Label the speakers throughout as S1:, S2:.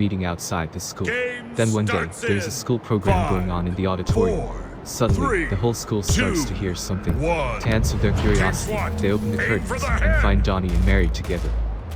S1: meeting outside the school. Then one day, there's a school program going on in the auditorium. Suddenly, the whole school starts to hear something. To answer their curiosity, they open the curtains and find Donnie and Mary together.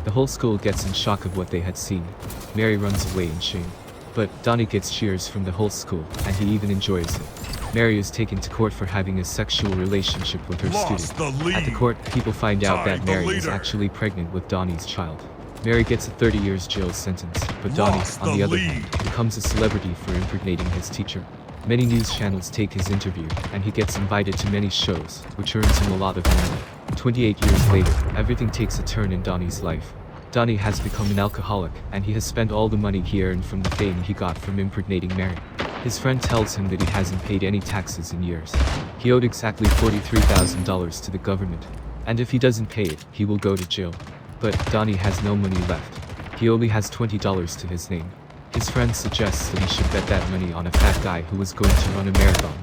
S1: The whole school gets in shock of what they had seen. Mary runs away in shame. But Donnie gets cheers from the whole school, and he even enjoys it. Mary is taken to court for having a sexual relationship with her student. At the court, people find out that Mary is actually pregnant with Donnie's child. Mary gets a 30 years jail sentence, but Donnie, on the other hand, becomes a celebrity for impregnating his teacher. Many news channels take his interview, and he gets invited to many shows, which earns him a lot of money. 28 years later, everything takes a turn in Donnie's life. Donnie has become an alcoholic, and he has spent all the money he earned from the fame he got from impregnating Mary. His friend tells him that he hasn't paid any taxes in years. He owed exactly $43,000 to the government, and if he doesn't pay it, he will go to jail. But Donnie has no money left. He only has $20 to his name. His friend suggests that he should bet that money on a fat guy who was going to run a marathon.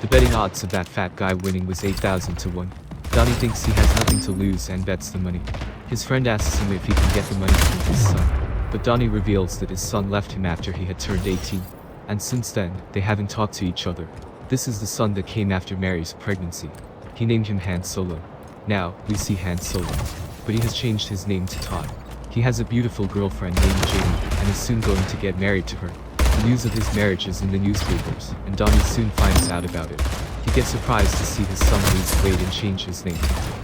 S1: The betting odds of that fat guy winning was 8,000 to 1. Donnie thinks he has nothing to lose and bets the money. His friend asks him if he can get the money from his son. But Donnie reveals that his son left him after he had turned 18. And since then, they haven't talked to each other. This is the son that came after Mary's pregnancy. He named him Han Solo. Now, we see Han Solo. But he has changed his name to Todd. He has a beautiful girlfriend named Jamie, and is soon going to get married to her. The news of his marriage is in the newspapers, and Donnie soon finds out about it. He gets surprised to see his son lose weight and change his name.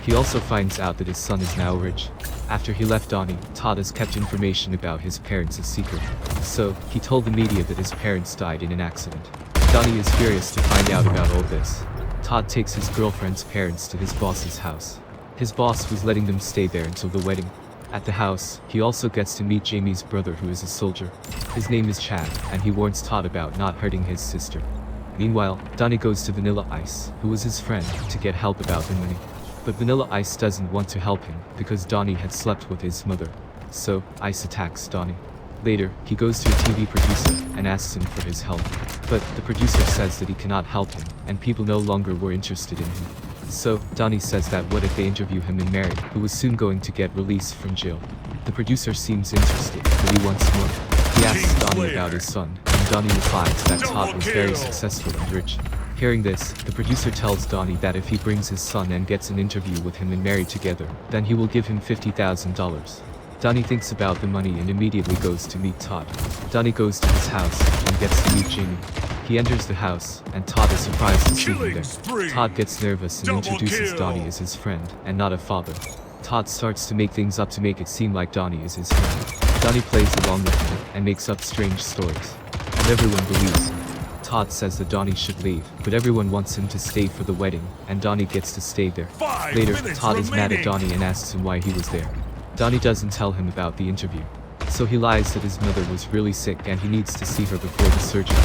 S1: He also finds out that his son is now rich. After he left Donnie, Todd has kept information about his parents a secret. So, he told the media that his parents died in an accident. Donnie is furious to find out about all this. Todd takes his girlfriend's parents to his boss's house. His boss was letting them stay there until the wedding. At the house, he also gets to meet Jamie's brother, who is a soldier. His name is Chad, and he warns Todd about not hurting his sister. Meanwhile, Donnie goes to Vanilla Ice, who was his friend, to get help about the money. But Vanilla Ice doesn't want to help him, because Donnie had slept with his mother. So, Ice attacks Donnie. Later, he goes to a TV producer and asks him for his help. But the producer says that he cannot help him, and people no longer were interested in him. So, Donnie says that what if they interview him and Mary, who was soon going to get released from jail. The producer seems interested, but he wants more. He asks Donnie about his son, and Donnie replies that Todd was very successful and rich. Hearing this, the producer tells Donnie that if he brings his son and gets an interview with him and Mary together, then he will give him $50,000. Donnie thinks about the money and immediately goes to meet Todd. Donnie goes to his house and gets to meet Jamie. He enters the house, and Todd is surprised to see him there. Todd gets nervous and introduces Donnie as his friend, and not a father. Todd starts to make things up to make it seem like Donnie is his friend. Donnie plays along with him, and makes up strange stories. And everyone believes him. Todd says that Donnie should leave, but everyone wants him to stay for the wedding, and Donnie gets to stay there. Later, Todd is mad at Donnie and asks him why he was there. Donnie doesn't tell him about the interview. So he lies that his mother was really sick and he needs to see her before the surgery.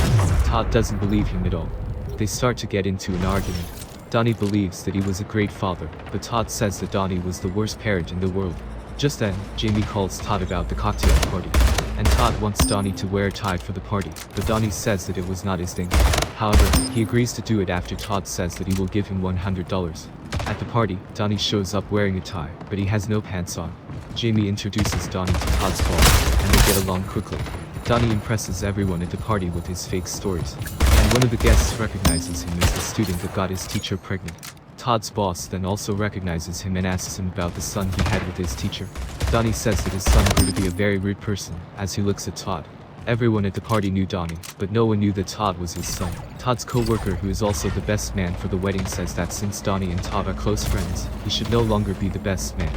S1: Todd doesn't believe him at all. They start to get into an argument. Donnie believes that he was a great father, but Todd says that Donnie was the worst parent in the world. Just then, Jamie calls Todd about the cocktail party. And Todd wants Donnie to wear a tie for the party, but Donnie says that it was not his thing. However, he agrees to do it after Todd says that he will give him $100. At the party, Donnie shows up wearing a tie, but he has no pants on. Jamie introduces Donnie to Todd's boss, and they get along quickly. Donnie impresses everyone at the party with his fake stories. And one of the guests recognizes him as the student that got his teacher pregnant. Todd's boss then also recognizes him and asks him about the son he had with his teacher. Donnie says that his son grew to be a very rude person, as he looks at Todd. Everyone at the party knew Donnie, but no one knew that Todd was his son. Todd's co-worker, who is also the best man for the wedding, says that since Donnie and Todd are close friends, he should no longer be the best man.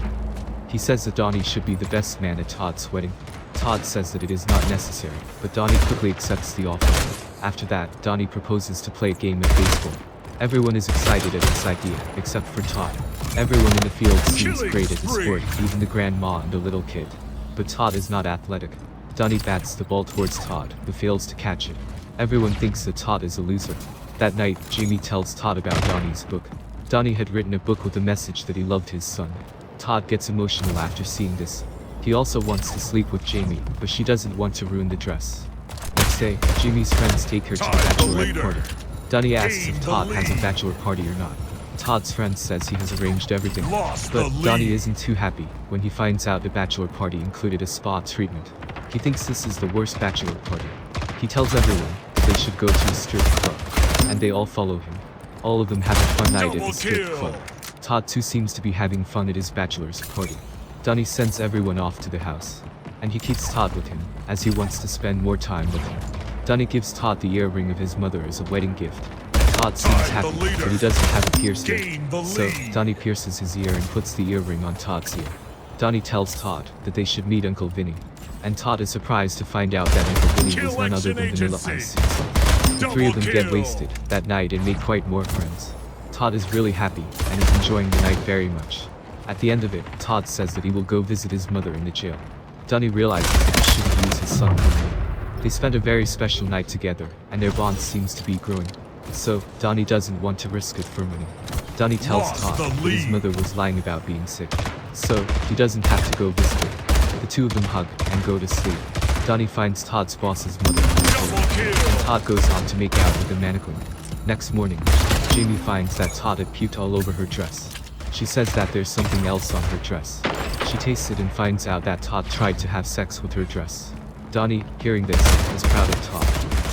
S1: He says that Donnie should be the best man at Todd's wedding. Todd says that it is not necessary, but Donnie quickly accepts the offer. After that, Donnie proposes to play a game of baseball. Everyone is excited at this idea, except for Todd. Everyone in the field seems great at the sport, even the grandma and the little kid. But Todd is not athletic. Donnie bats the ball towards Todd, but fails to catch it. Everyone thinks that Todd is a loser. That night, Jamie tells Todd about Donnie's book. Donnie had written a book with a message that he loved his son. Todd gets emotional after seeing this. He also wants to sleep with Jamie, but she doesn't want to ruin the dress. Next day, Jamie's friends take her to the bachelorette party. Donnie asks if Todd has a bachelor party or not. Todd's friend says he has arranged everything,
S2: Lost
S1: but
S2: the
S1: Donnie
S2: lead.
S1: isn't too happy when he finds out the bachelor party included a spa treatment. He thinks this is the worst bachelor party. He tells everyone that they should go to a strip club, and they all follow him. All of them have a fun night at
S2: Double
S1: the strip
S2: kill.
S1: club. Todd too seems to be having fun at his bachelor's party. Donnie sends everyone off to the house, and he keeps Todd with him, as he wants to spend more time with him. Donnie gives Todd the earring of his mother as a wedding gift. Todd seems
S2: I'm the
S1: happy,
S2: leader.
S1: but he doesn't have a pierced ear.
S2: Gain the
S1: So,
S2: lead.
S1: Donnie pierces his ear and puts the earring on Todd's ear. Donnie tells Todd that they should meet Uncle Vinny, and Todd is surprised to find out that Uncle Vinny was none other than Vanilla Ice himself. The three of them get wasted that night and make quite more friends. Todd is really happy and is enjoying the night very much. At the end of it, Todd says that he will go visit his mother in the jail. Donnie realizes that he shouldn't use his son for money. They spend a very special night together, and their bond seems to be growing. So, Donnie doesn't want to risk it for money. Donnie tells
S2: Lost
S1: Todd
S2: the
S1: that his
S2: lead.
S1: mother was lying about being sick. So, he doesn't have to go visit her. The two of them hug and go to sleep. Donnie finds Todd's boss's mother.
S2: Double kill.
S1: Todd goes on to make out with the mannequin. Next morning, Jamie finds that Todd had puked all over her dress. She says that there's something else on her dress. She tastes it and finds out that Todd tried to have sex with her dress. Donnie, hearing this, is proud of Todd.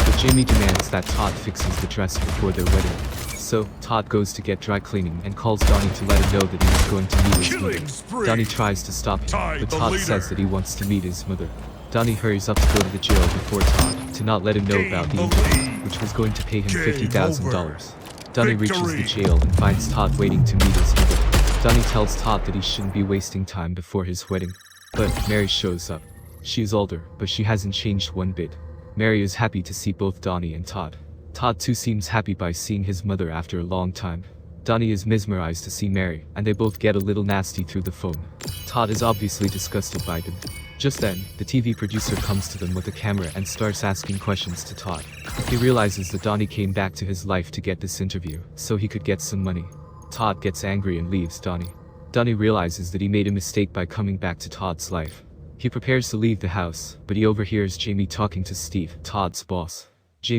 S1: But Jamie demands that Todd fixes the dress before their wedding. So, Todd goes to get dry cleaning and calls Donnie to let him know that he is going to meet his
S2: Killing
S1: mother.
S2: spree.
S1: Donnie tries to stop him,
S2: Tied
S1: but
S2: the
S1: Todd
S2: leader.
S1: says that he wants to meet his mother. Donnie hurries up to go to the jail before Todd, to not let him know
S2: Gain
S1: about the
S2: the
S1: interview,
S2: lead.
S1: which was going to pay him
S2: Game
S1: $50,000. Donnie reaches the
S2: Victory.
S1: jail and finds Todd waiting to meet his mother. Donnie tells Todd that he shouldn't be wasting time before his wedding. But Mary shows up. She is older, but she hasn't changed one bit. Mary is happy to see both Donnie and Todd. Todd too seems happy by seeing his mother after a long time. Donnie is mesmerized to see Mary, and they both get a little nasty through the phone. Todd is obviously disgusted by them. Just then, the TV producer comes to them with a camera and starts asking questions to Todd. He realizes that Donnie came back to his life to get this interview, so he could get some money. Todd gets angry and leaves Donnie. Donnie realizes that he made a mistake by coming back to Todd's life. He prepares to leave the house, but he overhears Jamie talking to Steve, Todd's boss. Jamie